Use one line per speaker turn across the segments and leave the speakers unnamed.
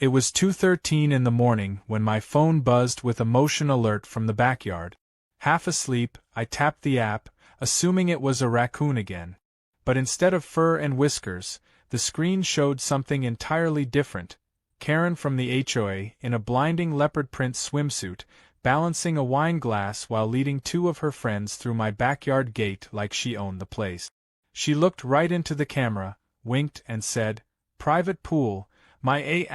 It was 2:13 in the morning when my phone buzzed with a motion alert from the backyard. Half asleep, I tapped the app, assuming it was a raccoon again. But instead of fur and whiskers, the screen showed something entirely different. Karen from the HOA, in a blinding leopard print swimsuit, balancing a wine glass while leading two of her friends through my backyard gate like she owned the place. She looked right into the camera, winked and said, "Private pool, my A****.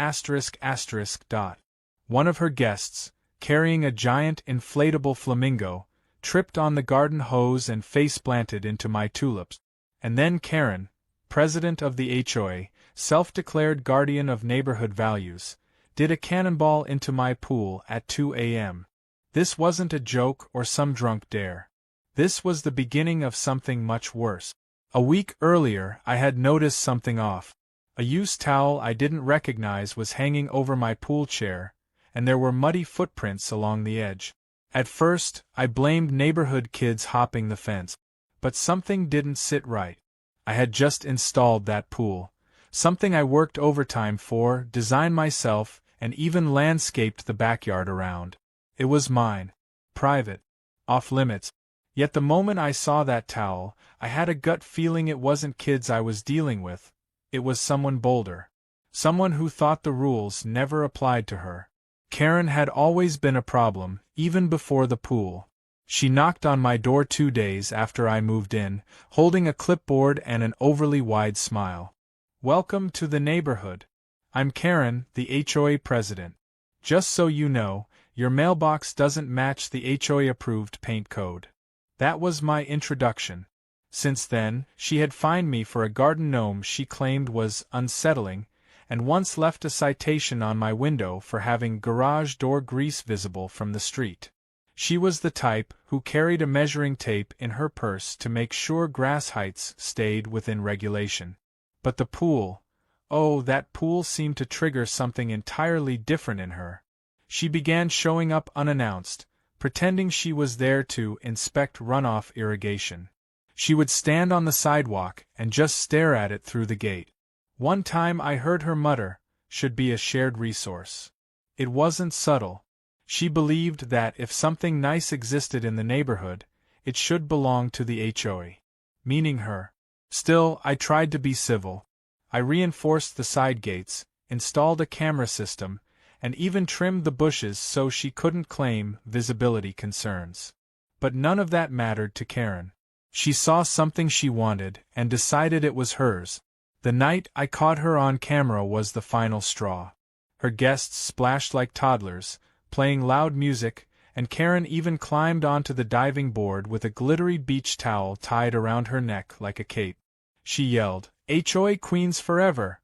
One of her guests, carrying a giant inflatable flamingo, tripped on the garden hose and face-planted into my tulips. And then Karen, president of the HOA, self-declared guardian of neighborhood values, did a cannonball into my pool at 2 a.m. This wasn't a joke or some drunk dare. This was the beginning of something much worse. A week earlier I had noticed something off. A used towel I didn't recognize was hanging over my pool chair, and there were muddy footprints along the edge. At first, I blamed neighborhood kids hopping the fence. But something didn't sit right. I had just installed that pool, something I worked overtime for, designed myself, and even landscaped the backyard around. It was mine. Private. Off limits. Yet the moment I saw that towel, I had a gut feeling it wasn't kids I was dealing with. It was someone bolder. Someone who thought the rules never applied to her. Karen had always been a problem, even before the pool. She knocked on my door 2 days after I moved in, holding a clipboard and an overly wide smile. "Welcome to the neighborhood. I'm Karen, the HOA president. Just so you know, your mailbox doesn't match the HOA-approved paint code." That was my introduction. Since then, she had fined me for a garden gnome she claimed was unsettling, and once left a citation on my window for having garage door grease visible from the street. She was the type who carried a measuring tape in her purse to make sure grass heights stayed within regulation. But the pool, oh, that pool seemed to trigger something entirely different in her. She began showing up unannounced, pretending she was there to inspect runoff irrigation. She would stand on the sidewalk and just stare at it through the gate. One time I heard her mutter, "Should be a shared resource." It wasn't subtle. She believed that if something nice existed in the neighborhood, it should belong to the HOA. Meaning her. Still, I tried to be civil. I reinforced the side gates, installed a camera system, and even trimmed the bushes so she couldn't claim visibility concerns. But none of that mattered to Karen. She saw something she wanted and decided it was hers. The night I caught her on camera was the final straw. Her guests splashed like toddlers, playing loud music, and Karen even climbed onto the diving board with a glittery beach towel tied around her neck like a cape. She yelled, "HOA Queens forever!"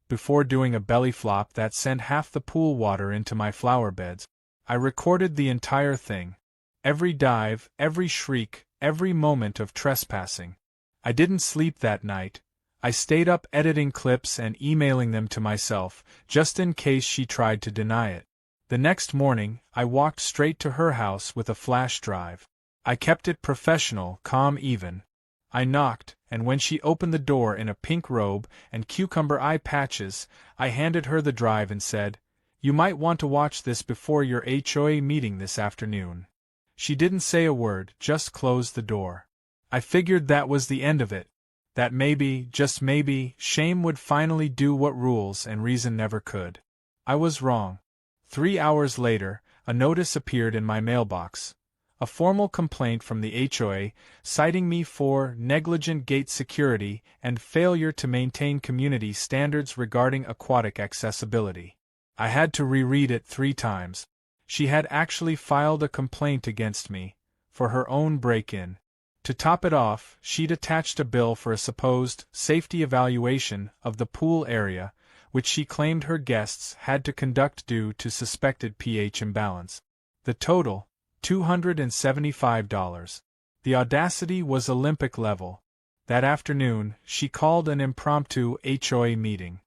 before doing a belly flop that sent half the pool water into my flower beds. I recorded the entire thing. Every dive, every shriek, every moment of trespassing. I didn't sleep that night. I stayed up editing clips and emailing them to myself, just in case she tried to deny it. The next morning, I walked straight to her house with a flash drive. I kept it professional, calm even. I knocked, and when she opened the door in a pink robe and cucumber eye patches, I handed her the drive and said, "You might want to watch this before your HOA meeting this afternoon." She didn't say a word, just closed the door. I figured that was the end of it. That maybe, just maybe, shame would finally do what rules and reason never could. I was wrong. 3 hours later, a notice appeared in my mailbox. A formal complaint from the HOA, citing me for negligent gate security and failure to maintain community standards regarding aquatic accessibility. I had to reread it 3 times. She had actually filed a complaint against me, for her own break-in. To top it off, she'd attached a bill for a supposed safety evaluation of the pool area, which she claimed her guests had to conduct due to suspected pH imbalance. The total, $275. The audacity was Olympic level. That afternoon, she called an impromptu HOA meeting.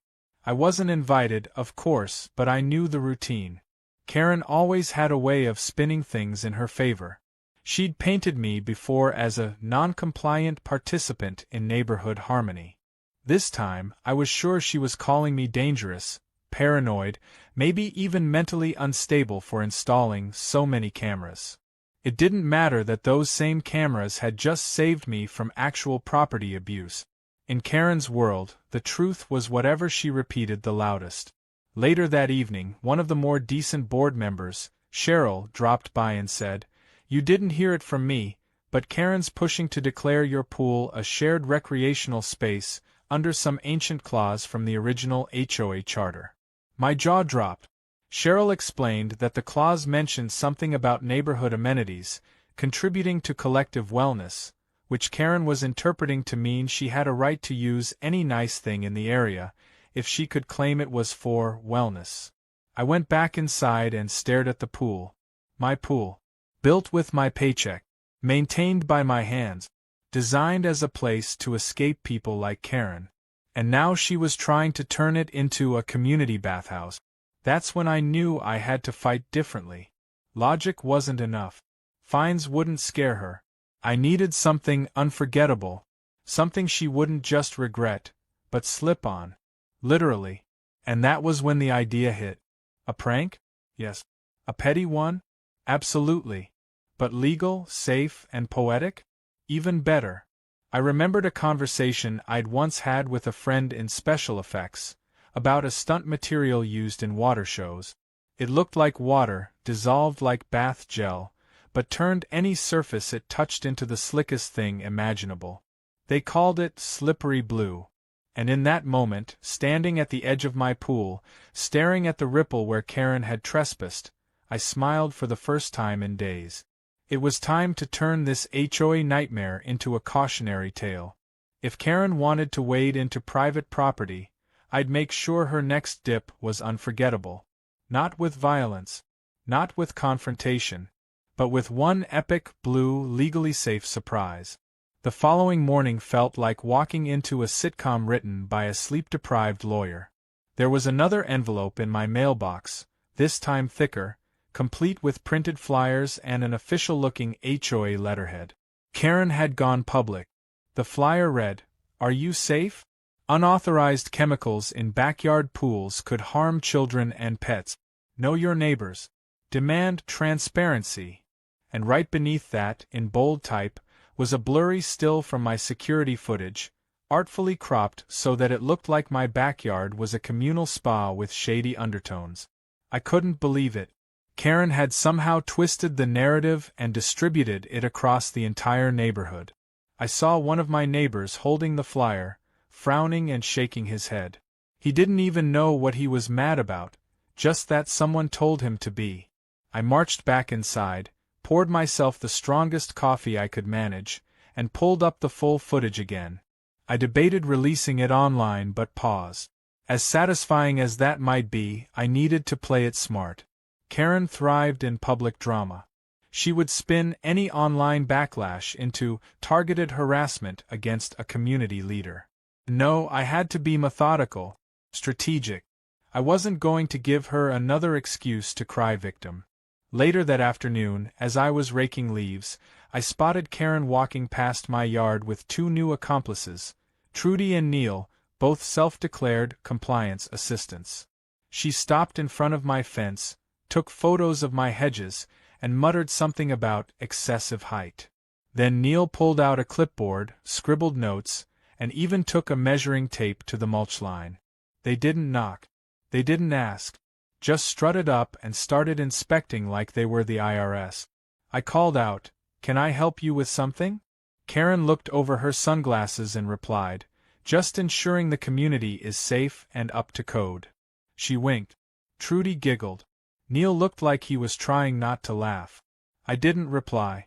I wasn't invited, of course, but I knew the routine. Karen always had a way of spinning things in her favor. She'd painted me before as a non-compliant participant in neighborhood harmony. This time, I was sure she was calling me dangerous, paranoid, maybe even mentally unstable for installing so many cameras. It didn't matter that those same cameras had just saved me from actual property abuse. In Karen's world, the truth was whatever she repeated the loudest. Later that evening, one of the more decent board members, Cheryl, dropped by and said, "You didn't hear it from me, but Karen's pushing to declare your pool a shared recreational space under some ancient clause from the original HOA charter." My jaw dropped. Cheryl explained that the clause mentioned something about neighborhood amenities, contributing to collective wellness, which Karen was interpreting to mean she had a right to use any nice thing in the area, if she could claim it was for wellness. I went back inside and stared at the pool. My pool. Built with my paycheck. Maintained by my hands. Designed as a place to escape people like Karen. And now she was trying to turn it into a community bathhouse. That's when I knew I had to fight differently. Logic wasn't enough. Fines wouldn't scare her. I needed something unforgettable. Something she wouldn't just regret, but slip on. Literally. And that was when the idea hit. A prank? Yes. A petty one? Absolutely. But legal, safe, and poetic? Even better. I remembered a conversation I'd once had with a friend in special effects, about a stunt material used in water shows. It looked like water, dissolved like bath gel, but turned any surface it touched into the slickest thing imaginable. They called it slippery blue. And in that moment, standing at the edge of my pool, staring at the ripple where Karen had trespassed, I smiled for the first time in days. It was time to turn this HOA nightmare into a cautionary tale. If Karen wanted to wade into private property, I'd make sure her next dip was unforgettable. Not with violence, not with confrontation, but with one epic, blue, legally safe surprise. The following morning felt like walking into a sitcom written by a sleep-deprived lawyer. There was another envelope in my mailbox, this time thicker, complete with printed flyers and an official-looking HOA letterhead. Karen had gone public. The flyer read, "Are you safe? Unauthorized chemicals in backyard pools could harm children and pets. Know your neighbors. Demand transparency." And right beneath that, in bold type, was a blurry still from my security footage, artfully cropped so that it looked like my backyard was a communal spa with shady undertones. I couldn't believe it. Karen had somehow twisted the narrative and distributed it across the entire neighborhood. I saw one of my neighbors holding the flyer, frowning and shaking his head. He didn't even know what he was mad about, just that someone told him to be. I marched back inside, poured myself the strongest coffee I could manage, and pulled up the full footage again. I debated releasing it online but paused. As satisfying as that might be, I needed to play it smart. Karen thrived in public drama. She would spin any online backlash into targeted harassment against a community leader. No, I had to be methodical, strategic. I wasn't going to give her another excuse to cry victim. Later that afternoon, as I was raking leaves, I spotted Karen walking past my yard with two new accomplices, Trudy and Neil, both self-declared compliance assistants. She stopped in front of my fence, took photos of my hedges, and muttered something about excessive height. Then Neil pulled out a clipboard, scribbled notes, and even took a measuring tape to the mulch line. They didn't knock. They didn't ask. Just strutted up and started inspecting like they were the IRS. I called out, "Can I help you with something?" Karen looked over her sunglasses and replied, "Just ensuring the community is safe and up to code." She winked. Trudy giggled. Neil looked like he was trying not to laugh. I didn't reply.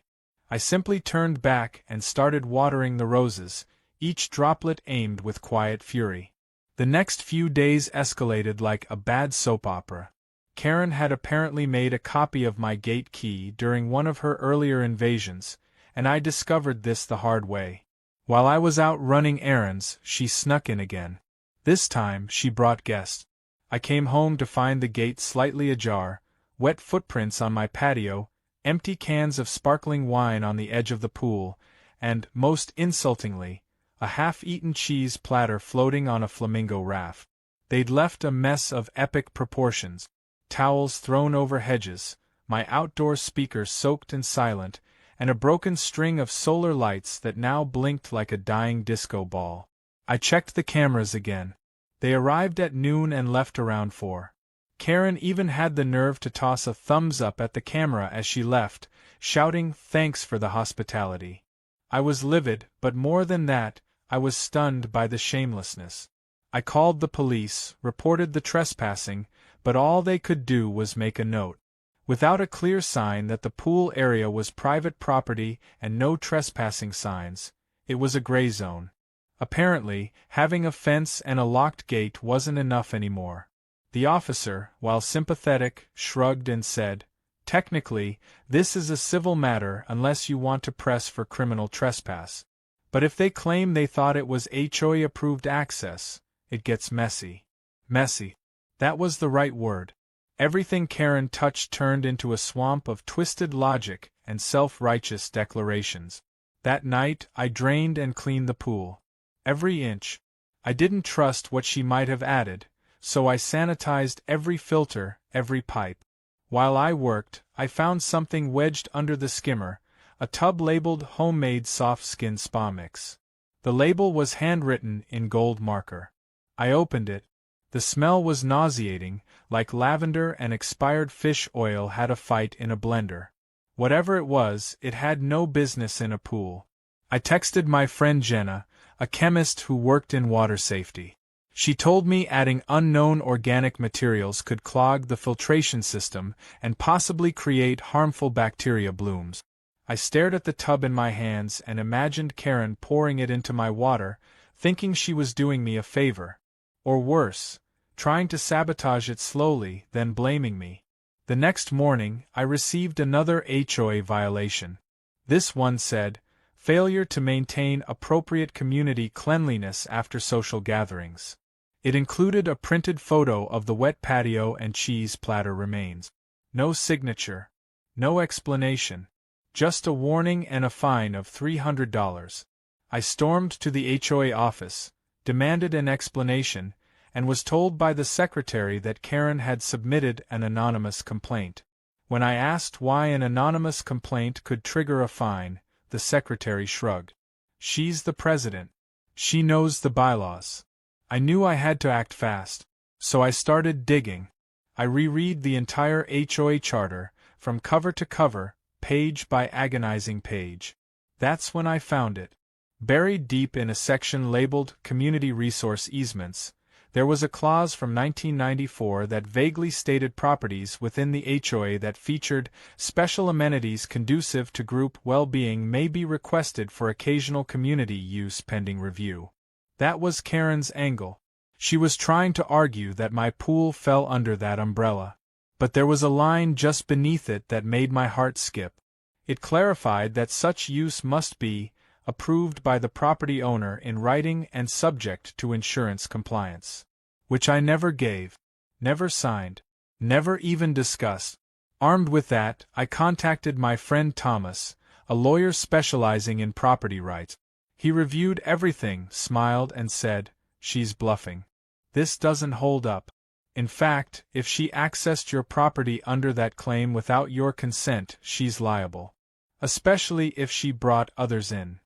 I simply turned back and started watering the roses, each droplet aimed with quiet fury. The next few days escalated like a bad soap opera. Karen had apparently made a copy of my gate key during one of her earlier invasions, and I discovered this the hard way. While I was out running errands, she snuck in again. This time, she brought guests. I came home to find the gate slightly ajar, wet footprints on my patio, empty cans of sparkling wine on the edge of the pool, and, most insultingly, a half-eaten cheese platter floating on a flamingo raft. They'd left a mess of epic proportions. Towels thrown over hedges, my outdoor speaker soaked and silent, and a broken string of solar lights that now blinked like a dying disco ball. I checked the cameras again. They arrived at noon and left around 4. Karen even had the nerve to toss a thumbs up at the camera as she left, shouting thanks for the hospitality. I was livid, but more than that, I was stunned by the shamelessness. I called the police, reported the trespassing, but all they could do was make a note. Without a clear sign that the pool area was private property and no trespassing signs, it was a gray zone. Apparently, having a fence and a locked gate wasn't enough anymore. The officer, while sympathetic, shrugged and said, "Technically, this is a civil matter unless you want to press for criminal trespass. But if they claim they thought it was HOA-approved access, it gets messy." Messy. That was the right word. Everything Karen touched turned into a swamp of twisted logic and self-righteous declarations. That night, I drained and cleaned the pool. Every inch. I didn't trust what she might have added, so I sanitized every filter, every pipe. While I worked, I found something wedged under the skimmer, a tub labeled Homemade Soft Skin Spa Mix. The label was handwritten in gold marker. I opened it. The smell was nauseating, like lavender and expired fish oil had a fight in a blender. Whatever it was, it had no business in a pool. I texted my friend Jenna, a chemist who worked in water safety. She told me adding unknown organic materials could clog the filtration system and possibly create harmful bacteria blooms. I stared at the tub in my hands and imagined Karen pouring it into my water, thinking she was doing me a favor. Or worse, trying to sabotage it slowly, then blaming me. The next morning, I received another HOA violation. This one said, "Failure to maintain appropriate community cleanliness after social gatherings." It included a printed photo of the wet patio and cheese platter remains. No signature. No explanation. Just a warning and a fine of $300. I stormed to the HOA office, demanded an explanation, and was told by the secretary that Karen had submitted an anonymous complaint. When I asked why an anonymous complaint could trigger a fine, the secretary shrugged. "She's the president. She knows the bylaws." I knew I had to act fast, so I started digging. I reread the entire HOA charter, from cover to cover, page by agonizing page. That's when I found it. Buried deep in a section labeled Community Resource Easements, there was a clause from 1994 that vaguely stated properties within the HOA that featured special amenities conducive to group well-being may be requested for occasional community use pending review. That was Karen's angle. She was trying to argue that my pool fell under that umbrella. But there was a line just beneath it that made my heart skip. It clarified that such use must be approved by the property owner in writing and subject to insurance compliance. Which I never gave, never signed, never even discussed. Armed with that, I contacted my friend Thomas, a lawyer specializing in property rights. He reviewed everything, smiled, and said, "She's bluffing. This doesn't hold up. In fact, if she accessed your property under that claim without your consent, she's liable. Especially if she brought others in."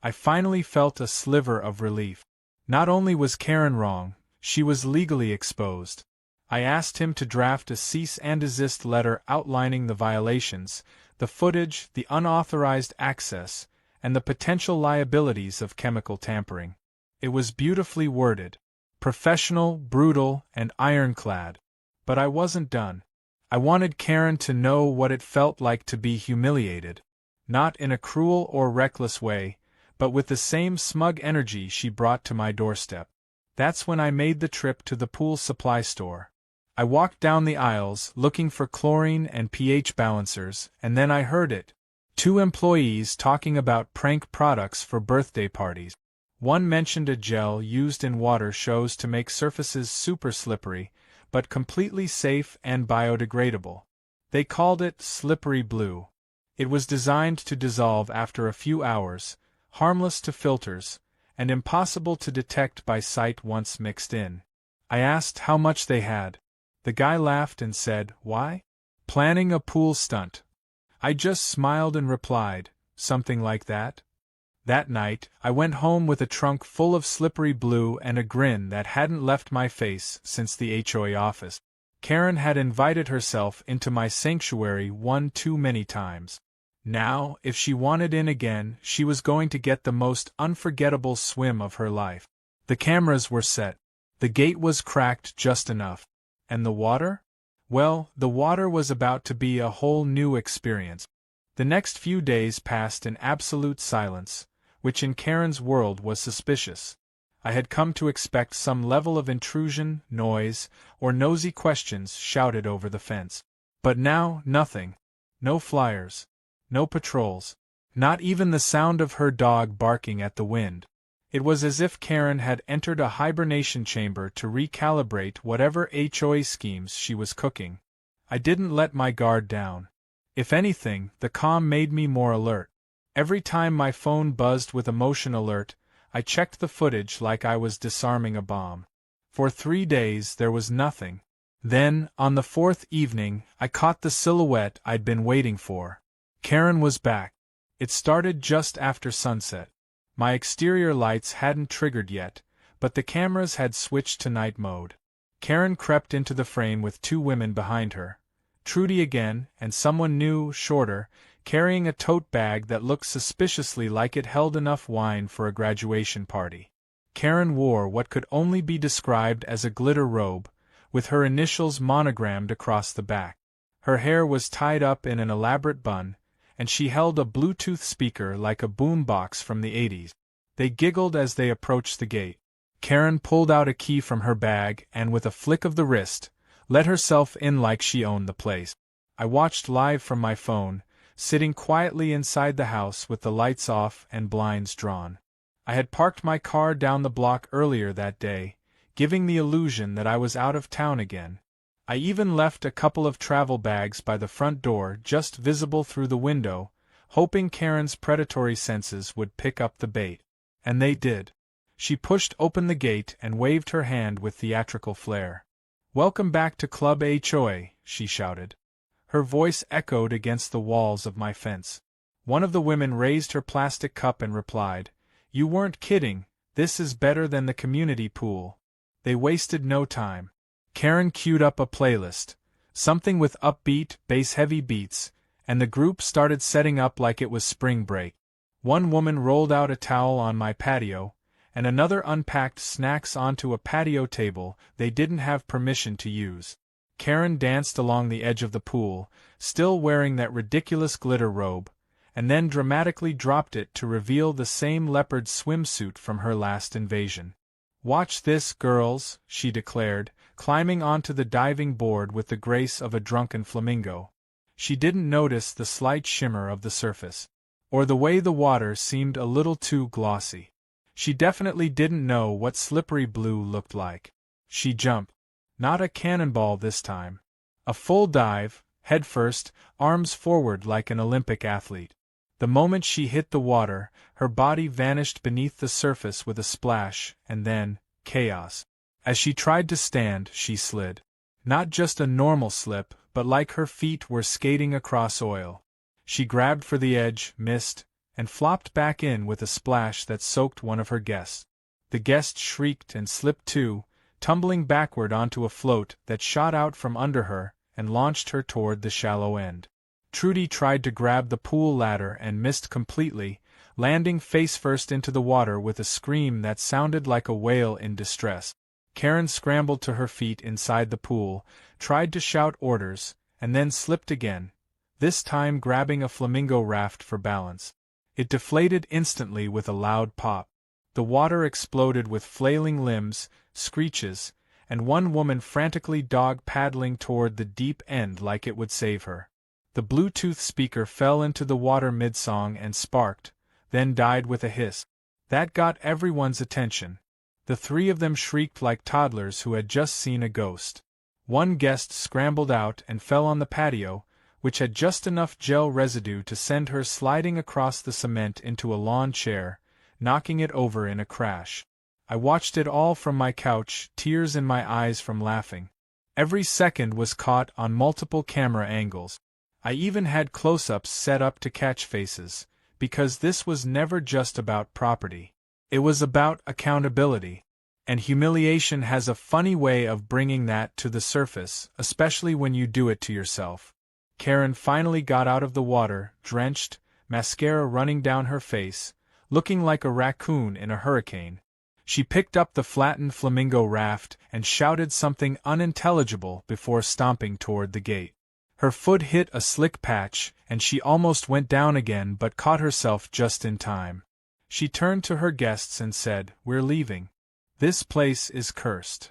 I finally felt a sliver of relief. Not only was Karen wrong, she was legally exposed. I asked him to draft a cease and desist letter outlining the violations, the footage, the unauthorized access, and the potential liabilities of chemical tampering. It was beautifully worded. Professional, brutal, and ironclad. But I wasn't done. I wanted Karen to know what it felt like to be humiliated. Not in a cruel or reckless way, but with the same smug energy she brought to my doorstep. That's when I made the trip to the pool supply store. I walked down the aisles, looking for chlorine and pH balancers, and then I heard it. 2 employees talking about prank products for birthday parties. One mentioned a gel used in water shows to make surfaces super slippery, but completely safe and biodegradable. They called it Slippery Blue. It was designed to dissolve after a few hours, harmless to filters, and impossible to detect by sight once mixed in. I asked how much they had. The guy laughed and said, "Why? Planning a pool stunt." I just smiled and replied, "Something like that." That night, I went home with a trunk full of slippery blue and a grin that hadn't left my face since the HOA office. Karen had invited herself into my sanctuary one too many times. Now, if she wanted in again, she was going to get the most unforgettable swim of her life. The cameras were set. The gate was cracked just enough. And the water? Well, the water was about to be a whole new experience. The next few days passed in absolute silence, which in Karen's world was suspicious. I had come to expect some level of intrusion, noise, or nosy questions shouted over the fence. But now, nothing. No flyers. No patrols. Not even the sound of her dog barking at the wind. It was as if Karen had entered a hibernation chamber to recalibrate whatever HOA schemes she was cooking. I didn't let my guard down. If anything, the calm made me more alert. Every time my phone buzzed with a motion alert, I checked the footage like I was disarming a bomb. For 3 days there was nothing. Then, on the 4th evening, I caught the silhouette I'd been waiting for. Karen was back. It started just after sunset. My exterior lights hadn't triggered yet, but the cameras had switched to night mode. Karen crept into the frame with 2 women behind her. Trudy again, and someone new, shorter, carrying a tote bag that looked suspiciously like it held enough wine for a graduation party. Karen wore what could only be described as a glitter robe, with her initials monogrammed across the back. Her hair was tied up in an elaborate bun, and she held a Bluetooth speaker like a boombox from the 80s. They giggled as they approached the gate. Karen pulled out a key from her bag and, with a flick of the wrist, let herself in like she owned the place. I watched live from my phone, sitting quietly inside the house with the lights off and blinds drawn. I had parked my car down the block earlier that day, giving the illusion that I was out of town again. I even left a couple of travel bags by the front door, just visible through the window, hoping Karen's predatory senses would pick up the bait. And they did. She pushed open the gate and waved her hand with theatrical flair. "Welcome back to Club HOA," she shouted. Her voice echoed against the walls of my fence. One of the women raised her plastic cup and replied, "You weren't kidding, this is better than the community pool." They wasted no time. Karen queued up a playlist, something with upbeat, bass-heavy beats, and the group started setting up like it was spring break. One woman rolled out a towel on my patio, and another unpacked snacks onto a patio table they didn't have permission to use. Karen danced along the edge of the pool, still wearing that ridiculous glitter robe, and then dramatically dropped it to reveal the same leopard swimsuit from her last invasion. "Watch this, girls," she declared, climbing onto the diving board with the grace of a drunken flamingo. She didn't notice the slight shimmer of the surface, or the way the water seemed a little too glossy. She definitely didn't know what slippery blue looked like. She jumped. Not a cannonball this time. A full dive, headfirst, arms forward like an Olympic athlete. The moment she hit the water, her body vanished beneath the surface with a splash, and then, chaos. As she tried to stand, she slid. Not just a normal slip, but like her feet were skating across oil. She grabbed for the edge, missed, and flopped back in with a splash that soaked one of her guests. The guest shrieked and slipped too, tumbling backward onto a float that shot out from under her and launched her toward the shallow end. Trudy tried to grab the pool ladder and missed completely, landing face first into the water with a scream that sounded like a whale in distress. Karen scrambled to her feet inside the pool, tried to shout orders, and then slipped again, this time grabbing a flamingo raft for balance. It deflated instantly with a loud pop. The water exploded with flailing limbs, screeches, and one woman frantically dog-paddling toward the deep end like it would save her. The Bluetooth speaker fell into the water mid-song and sparked, then died with a hiss. That got everyone's attention. The 3 of them shrieked like toddlers who had just seen a ghost. One guest scrambled out and fell on the patio, which had just enough gel residue to send her sliding across the cement into a lawn chair, knocking it over in a crash. I watched it all from my couch, tears in my eyes from laughing. Every second was caught on multiple camera angles. I even had close-ups set up to catch faces, because this was never just about property. It was about accountability. And humiliation has a funny way of bringing that to the surface, especially when you do it to yourself. Karen finally got out of the water, drenched, mascara running down her face, looking like a raccoon in a hurricane. She picked up the flattened flamingo raft and shouted something unintelligible before stomping toward the gate. Her foot hit a slick patch, and she almost went down again but caught herself just in time. She turned to her guests and said, "We're leaving. This place is cursed."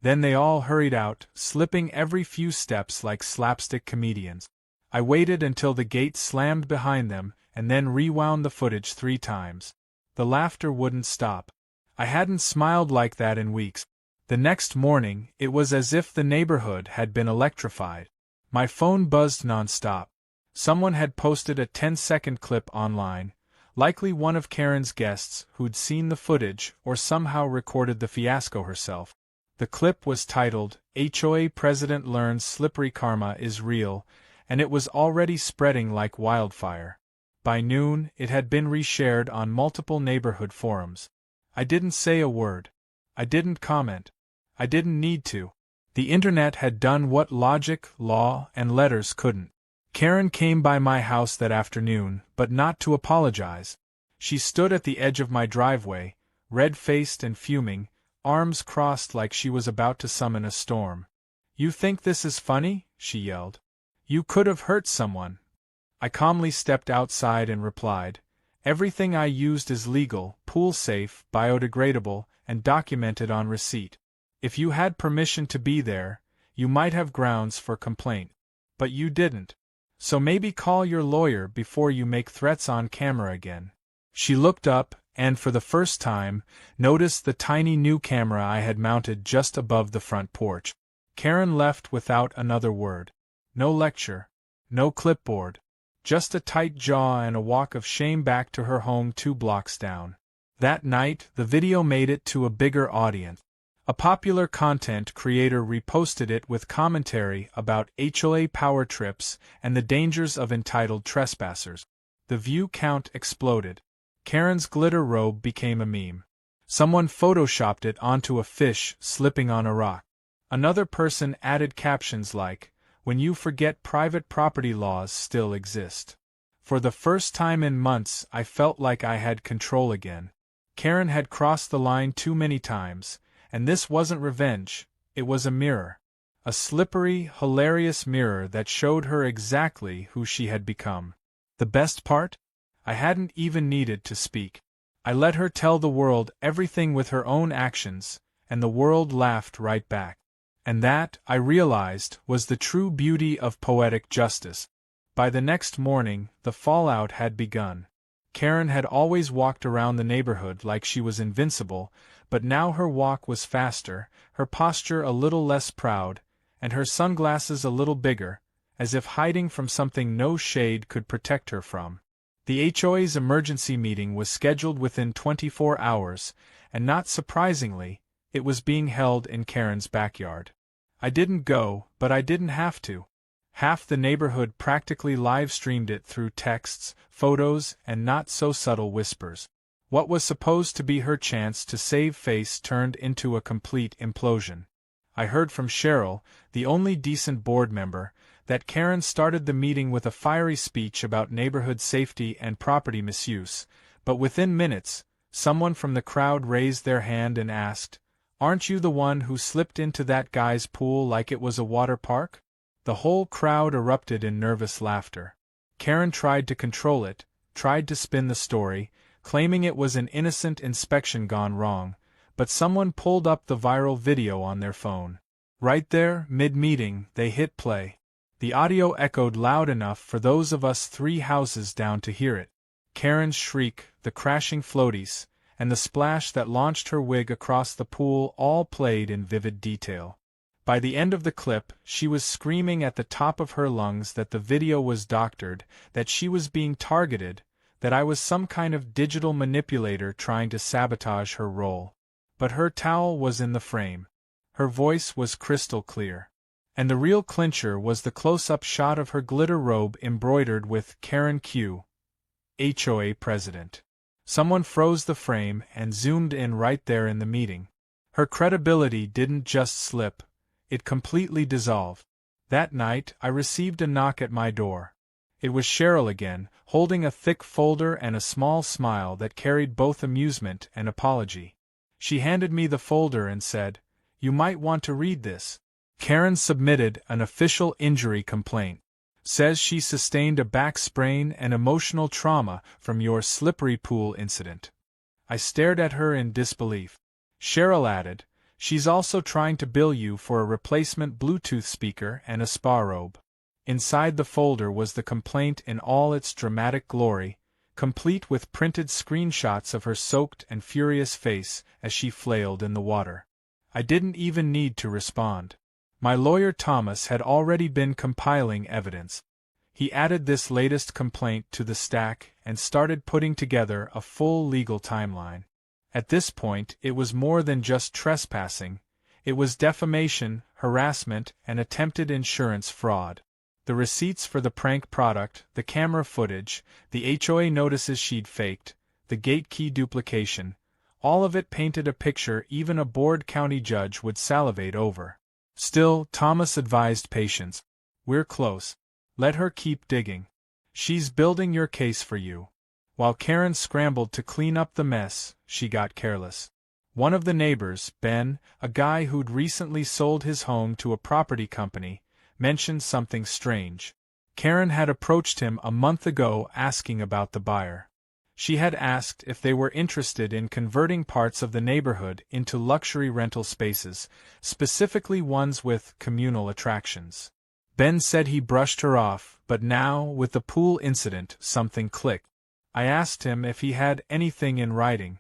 Then they all hurried out, slipping every few steps like slapstick comedians. I waited until the gate slammed behind them, and then rewound the footage 3 times. The laughter wouldn't stop. I hadn't smiled like that in weeks. The next morning, it was as if the neighborhood had been electrified. My phone buzzed nonstop. Someone had posted a 10-second clip online, likely one of Karen's guests who'd seen the footage or somehow recorded the fiasco herself. The clip was titled, "HOA President Learns Slippery Karma is Real," and it was already spreading like wildfire. By noon, it had been reshared on multiple neighborhood forums. I didn't say a word. I didn't comment. I didn't need to. The internet had done what logic, law, and letters couldn't. Karen came by my house that afternoon, but not to apologize. She stood at the edge of my driveway, red-faced and fuming, arms crossed like she was about to summon a storm. "You think this is funny?" she yelled. "You could have hurt someone." I calmly stepped outside and replied, "Everything I used is legal, pool-safe, biodegradable, and documented on receipt. If you had permission to be there, you might have grounds for complaint. But you didn't. So maybe call your lawyer before you make threats on camera again." She looked up, and for the first time, noticed the tiny new camera I had mounted just above the front porch. Karen left without another word. No lecture. No clipboard. Just a tight jaw and a walk of shame back to her home 2 blocks down. That night, the video made it to a bigger audience. A popular content creator reposted it with commentary about HOA power trips and the dangers of entitled trespassers. The view count exploded. Karen's glitter robe became a meme. Someone photoshopped it onto a fish slipping on a rock. Another person added captions like, "When you forget private property laws still exist." For the first time in months, I felt like I had control again. Karen had crossed the line too many times, and this wasn't revenge, it was a mirror. A slippery, hilarious mirror that showed her exactly who she had become. The best part? I hadn't even needed to speak. I let her tell the world everything with her own actions, and the world laughed right back. And that, I realized, was the true beauty of poetic justice. By the next morning, the fallout had begun. Karen had always walked around the neighborhood like she was invincible, but now her walk was faster, her posture a little less proud, and her sunglasses a little bigger, as if hiding from something no shade could protect her from. The HOA's emergency meeting was scheduled within 24 hours, and not surprisingly, it was being held in Karen's backyard. I didn't go, but I didn't have to. Half the neighborhood practically live-streamed it through texts, photos, and not-so-subtle whispers. What was supposed to be her chance to save face turned into a complete implosion. I heard from Cheryl, the only decent board member, that Karen started the meeting with a fiery speech about neighborhood safety and property misuse, but within minutes, someone from the crowd raised their hand and asked, "Aren't you the one who slipped into that guy's pool like it was a water park?" The whole crowd erupted in nervous laughter. Karen tried to control it, tried to spin the story, claiming it was an innocent inspection gone wrong, but someone pulled up the viral video on their phone. Right there, mid-meeting, they hit play. The audio echoed loud enough for those of us 3 houses down to hear it. Karen's shriek, the crashing floaties, and the splash that launched her wig across the pool all played in vivid detail. By the end of the clip, she was screaming at the top of her lungs that the video was doctored, that she was being targeted, that I was some kind of digital manipulator trying to sabotage her role. but her towel was in the frame. Her voice was crystal clear. And the real clincher was the close-up shot of her glitter robe embroidered with Karen Q, HOA President. Someone froze the frame and zoomed in right there in the meeting. Her credibility didn't just slip, it completely dissolved. That night, I received a knock at my door. It was Cheryl again, holding a thick folder and a small smile that carried both amusement and apology. She handed me the folder and said, "You might want to read this. Karen submitted an official injury complaint. Says she sustained a back sprain and emotional trauma from your slippery pool incident." I stared at her in disbelief. Cheryl added, "She's also trying to bill you for a replacement Bluetooth speaker and a spa robe." Inside the folder was the complaint in all its dramatic glory, complete with printed screenshots of her soaked and furious face as she flailed in the water. I didn't even need to respond. My lawyer Thomas had already been compiling evidence. He added this latest complaint to the stack and started putting together a full legal timeline. At this point, it was more than just trespassing. It was defamation, harassment, and attempted insurance fraud. The receipts for the prank product, the camera footage, the HOA notices she'd faked, the gate key duplication, all of it painted a picture even a bored county judge would salivate over. Still, Thomas advised patience. "We're close. Let her keep digging. She's building your case for you." While Karen scrambled to clean up the mess, she got careless. One of the neighbors, Ben, a guy who'd recently sold his home to a property company, mentioned something strange. Karen had approached him a month ago asking about the buyer. She had asked if they were interested in converting parts of the neighborhood into luxury rental spaces, specifically ones with communal attractions. Ben said he brushed her off, but now, with the pool incident, something clicked. I asked him if he had anything in writing.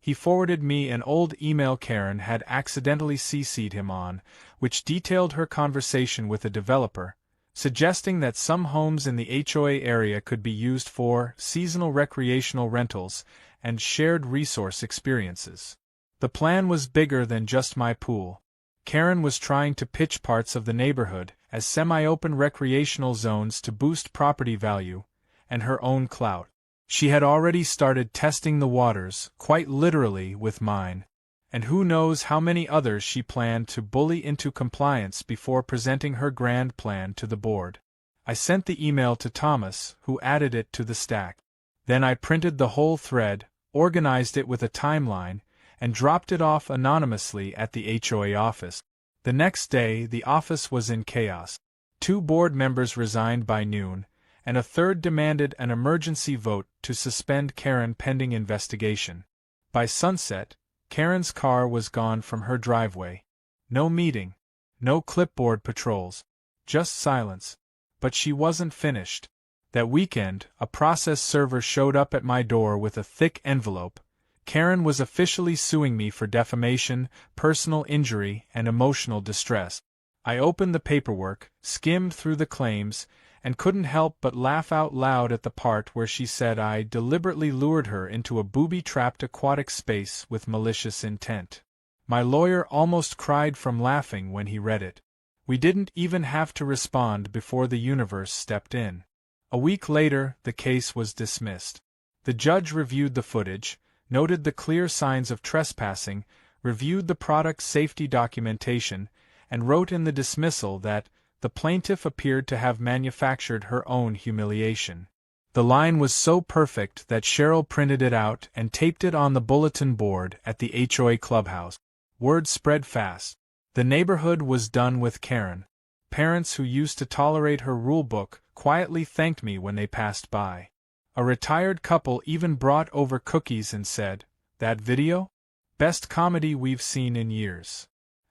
He forwarded me an old email Karen had accidentally CC'd him on, which detailed her conversation with a developer, suggesting that some homes in the HOA area could be used for seasonal recreational rentals and shared resource experiences. The plan was bigger than just my pool. Karen was trying to pitch parts of the neighborhood as semi-open recreational zones to boost property value and her own clout. She had already started testing the waters, quite literally, with mine. And who knows how many others she planned to bully into compliance before presenting her grand plan to the board. I sent the email to Thomas, who added it to the stack. Then I printed the whole thread, organized it with a timeline, and dropped it off anonymously at the HOA office. The next day, the office was in chaos. 2 board members resigned by noon, and a third demanded an emergency vote to suspend Karen pending investigation. By sunset, Karen's car was gone from her driveway. No meeting, no clipboard patrols, just silence. But she wasn't finished. That weekend, a process server showed up at my door with a thick envelope. Karen was officially suing me for defamation, personal injury, and emotional distress. I opened the paperwork, skimmed through the claims, and couldn't help but laugh out loud at the part where she said I deliberately lured her into a booby-trapped aquatic space with malicious intent. My lawyer almost cried from laughing when he read it. We didn't even have to respond before the universe stepped in. A week later, the case was dismissed. The judge reviewed the footage, noted the clear signs of trespassing, reviewed the product safety documentation, and wrote in the dismissal that the plaintiff appeared to have manufactured her own humiliation. The line was so perfect that Cheryl printed it out and taped it on the bulletin board at the HOA clubhouse. Word spread fast. The neighborhood was done with Karen. Parents who used to tolerate her rulebook quietly thanked me when they passed by. A retired couple even brought over cookies and said, "That video? Best comedy we've seen in years."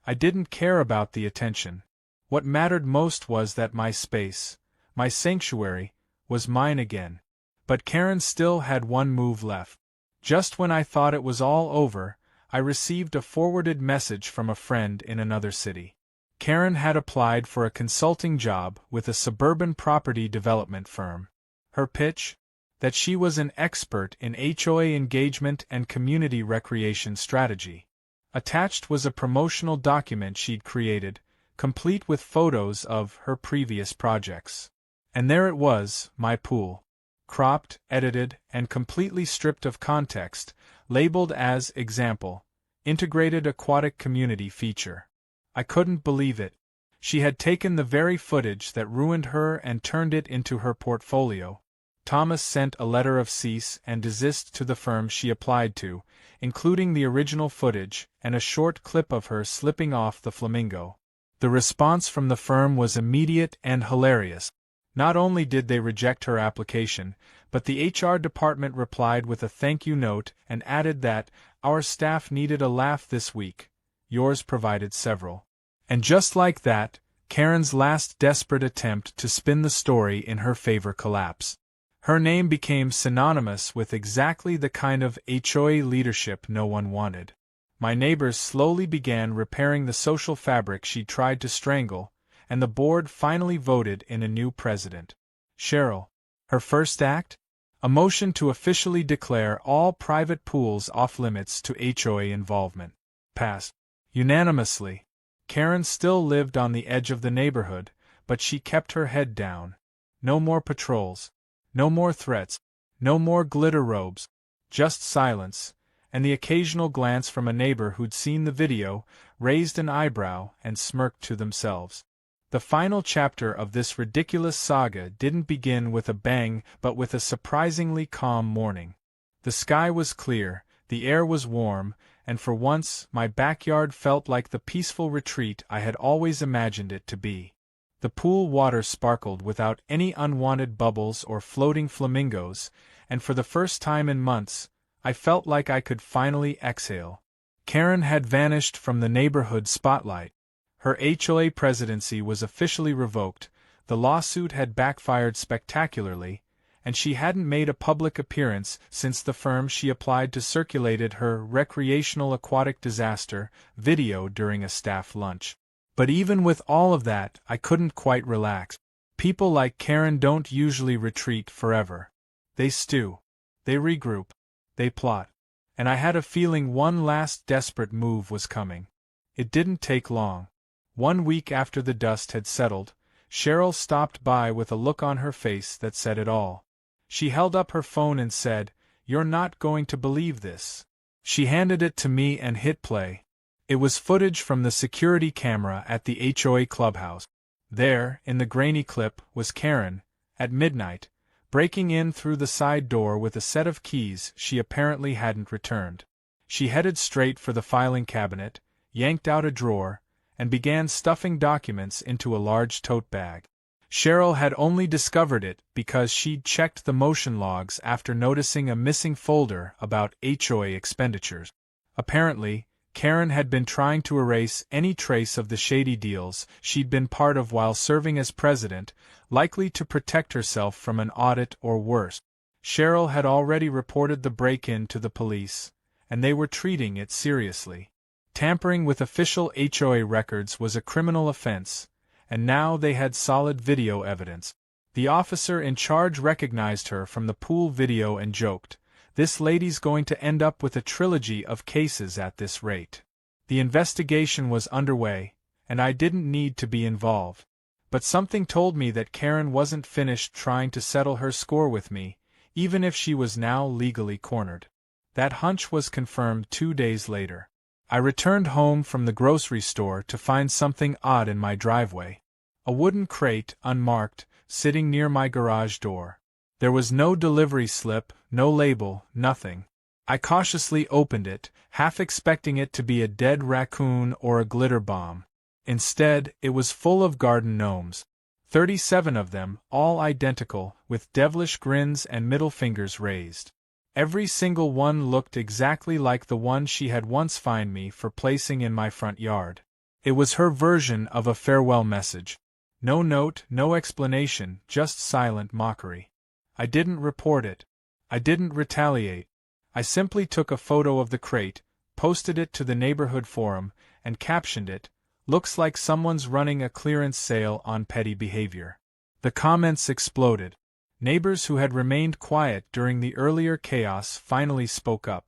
I didn't care about the attention. What mattered most was that my space, my sanctuary, was mine again. But Karen still had one move left. Just when I thought it was all over, I received a forwarded message from a friend in another city. Karen had applied for a consulting job with a suburban property development firm. Her pitch? That she was an expert in HOA engagement and community recreation strategy. Attached was a promotional document she'd created, complete with photos of her previous projects. And there it was, my pool. Cropped, edited, and completely stripped of context, labeled as Example, Integrated Aquatic Community Feature. I couldn't believe it. She had taken the very footage that ruined her and turned it into her portfolio. Thomas sent a letter of cease and desist to the firm she applied to, including the original footage and a short clip of her slipping off the flamingo. The response from the firm was immediate and hilarious. Not only did they reject her application, but the HR department replied with a thank you note and added that, "Our staff needed a laugh this week. Yours provided several." And just like that, Karen's last desperate attempt to spin the story in her favor collapsed. Her name became synonymous with exactly the kind of HOA leadership no one wanted. My neighbors slowly began repairing the social fabric she'd tried to strangle, and the board finally voted in a new president. Cheryl. Her first act? A motion to officially declare all private pools off-limits to HOA involvement. Passed. Unanimously. Karen still lived on the edge of the neighborhood, but she kept her head down. No more patrols. No more threats. No more glitter robes. Just silence, and the occasional glance from a neighbor who'd seen the video, raised an eyebrow, and smirked to themselves. The final chapter of this ridiculous saga didn't begin with a bang but with a surprisingly calm morning. The sky was clear, the air was warm, and for once my backyard felt like the peaceful retreat I had always imagined it to be. The pool water sparkled without any unwanted bubbles or floating flamingos, and for the first time in months, I felt like I could finally exhale. Karen had vanished from the neighborhood spotlight. Her HOA presidency was officially revoked, the lawsuit had backfired spectacularly, and she hadn't made a public appearance since the firm she applied to circulated her recreational aquatic disaster video during a staff lunch. But even with all of that, I couldn't quite relax. People like Karen don't usually retreat forever. They stew. They regroup. They plot. And I had a feeling one last desperate move was coming. It didn't take long. 1 week after the dust had settled, Cheryl stopped by with a look on her face that said it all. She held up her phone and said, "You're not going to believe this." She handed it to me and hit play. It was footage from the security camera at the HOA clubhouse. There, in the grainy clip, was Karen, at midnight, breaking in through the side door with a set of keys she apparently hadn't returned. She headed straight for the filing cabinet, yanked out a drawer, and began stuffing documents into a large tote bag. Cheryl had only discovered it because she'd checked the motion logs after noticing a missing folder about HOA expenditures. Apparently, Karen had been trying to erase any trace of the shady deals she'd been part of while serving as president, likely to protect herself from an audit or worse. Cheryl had already reported the break-in to the police, and they were treating it seriously. Tampering with official HOA records was a criminal offense, and now they had solid video evidence. The officer in charge recognized her from the pool video and joked, "This lady's going to end up with a trilogy of cases at this rate." The investigation was underway, and I didn't need to be involved. But something told me that Karen wasn't finished trying to settle her score with me, even if she was now legally cornered. That hunch was confirmed 2 days later. I returned home from the grocery store to find something odd in my driveway. A wooden crate, unmarked, sitting near my garage door. There was no delivery slip, no label, nothing. I cautiously opened it, half expecting it to be a dead raccoon or a glitter bomb. Instead, it was full of garden gnomes. 37 of them, all identical, with devilish grins and middle fingers raised. Every single one looked exactly like the one she had once fined me for placing in my front yard. It was her version of a farewell message. No note, no explanation, just silent mockery. I didn't report it. I didn't retaliate. I simply took a photo of the crate, posted it to the neighborhood forum, and captioned it, "Looks like someone's running a clearance sale on petty behavior." The comments exploded. Neighbors who had remained quiet during the earlier chaos finally spoke up.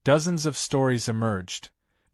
Dozens of stories emerged,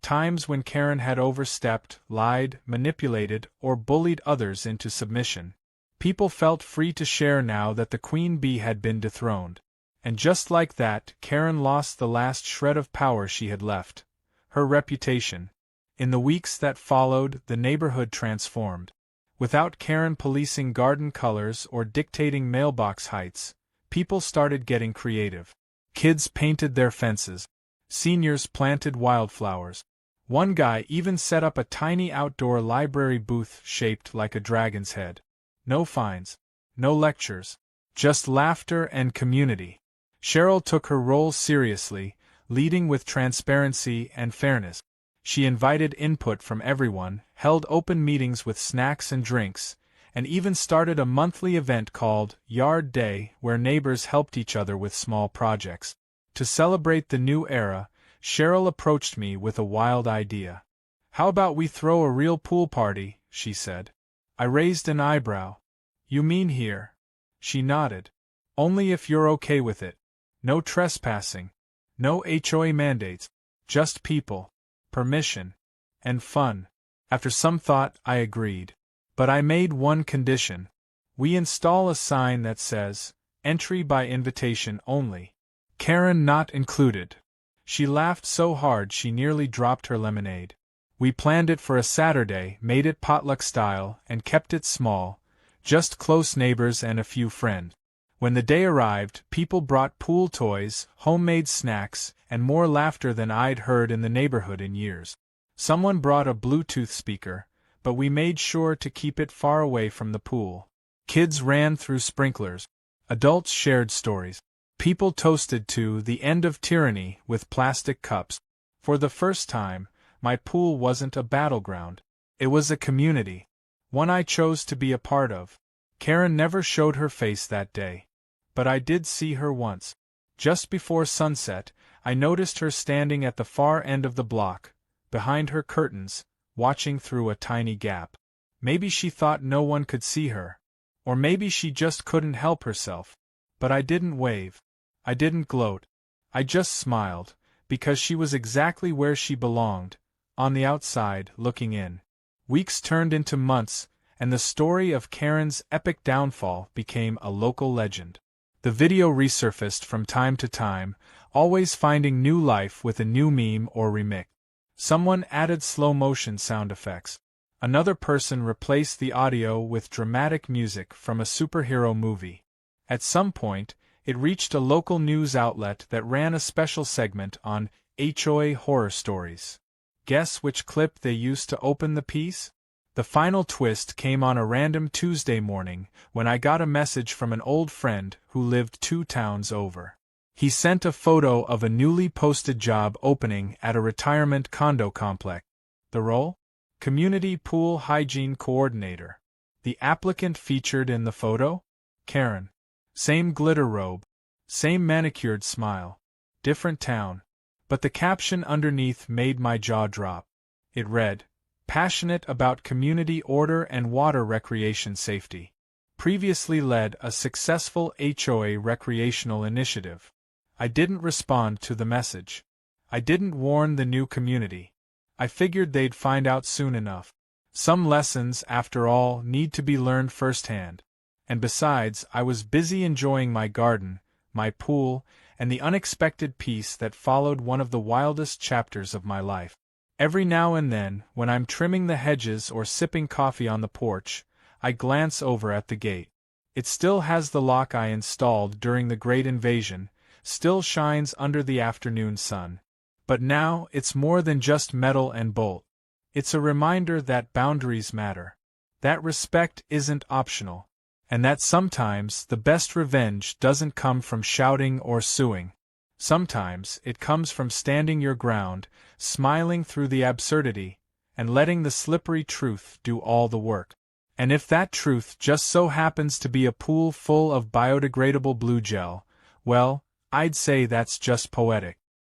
times when Karen had overstepped, lied, manipulated, or bullied others into submission. People felt free to share now that the queen bee had been dethroned. And just like that, Karen lost the last shred of power she had left: her reputation. In the weeks that followed, the neighborhood transformed. Without Karen policing garden colors or dictating mailbox heights, people started getting creative. Kids painted their fences. Seniors planted wildflowers. One guy even set up a tiny outdoor library booth shaped like a dragon's head. No fines. No lectures. Just laughter and community. Cheryl took her role seriously, leading with transparency and fairness. She invited input from everyone, held open meetings with snacks and drinks, and even started a monthly event called Yard Day where neighbors helped each other with small projects. To celebrate the new era, Cheryl approached me with a wild idea. "How about we throw a real pool party?" she said. I raised an eyebrow. "You mean here?" She nodded. "Only if you're okay with it. No trespassing. No HOA mandates. Just people. Permission. And fun." After some thought, I agreed. But I made one condition. We install a sign that says, "Entry by invitation only." Karen not included. She laughed so hard she nearly dropped her lemonade. We planned it for a Saturday, made it potluck style, and kept it small, just close neighbors and a few friends. When the day arrived, people brought pool toys, homemade snacks, and more laughter than I'd heard in the neighborhood in years. Someone brought a Bluetooth speaker, but we made sure to keep it far away from the pool. Kids ran through sprinklers. Adults shared stories. People toasted to the end of tyranny with plastic cups. For the first time, my pool wasn't a battleground. It was a community. One I chose to be a part of. Karen never showed her face that day. But I did see her once. Just before sunset, I noticed her standing at the far end of the block, behind her curtains, watching through a tiny gap. Maybe she thought no one could see her. Or maybe she just couldn't help herself. But I didn't wave. I didn't gloat. I just smiled, because she was exactly where she belonged, on the outside, looking in. Weeks turned into months, and the story of Karen's epic downfall became a local legend. The video resurfaced from time to time, always finding new life with a new meme or remix. Someone added slow-motion sound effects. Another person replaced the audio with dramatic music from a superhero movie. At some point, it reached a local news outlet that ran a special segment on HOA horror stories. Guess which clip they used to open the piece? The final twist came on a random Tuesday morning when I got a message from an old friend who lived 2 towns over. He sent a photo of a newly posted job opening at a retirement condo complex. The role? Community Pool Hygiene Coordinator. The applicant featured in the photo? Karen. Same glitter robe. Same manicured smile. Different town. But the caption underneath made my jaw drop. It read, "Passionate about community order and water recreation safety. Previously led a successful HOA recreational initiative." I didn't respond to the message. I didn't warn the new community. I figured they'd find out soon enough. Some lessons, after all, need to be learned firsthand. And besides, I was busy enjoying my garden, my pool, and the unexpected peace that followed one of the wildest chapters of my life. Every now and then, when I'm trimming the hedges or sipping coffee on the porch, I glance over at the gate. It still has the lock I installed during the Great Invasion, still shines under the afternoon sun. But now, it's more than just metal and bolt. It's a reminder that boundaries matter. That respect isn't optional. And that sometimes the best revenge doesn't come from shouting or suing. Sometimes it comes from standing your ground, smiling through the absurdity, and letting the slippery truth do all the work. And if that truth just so happens to be a pool full of biodegradable blue gel, well, I'd say that's just poetic.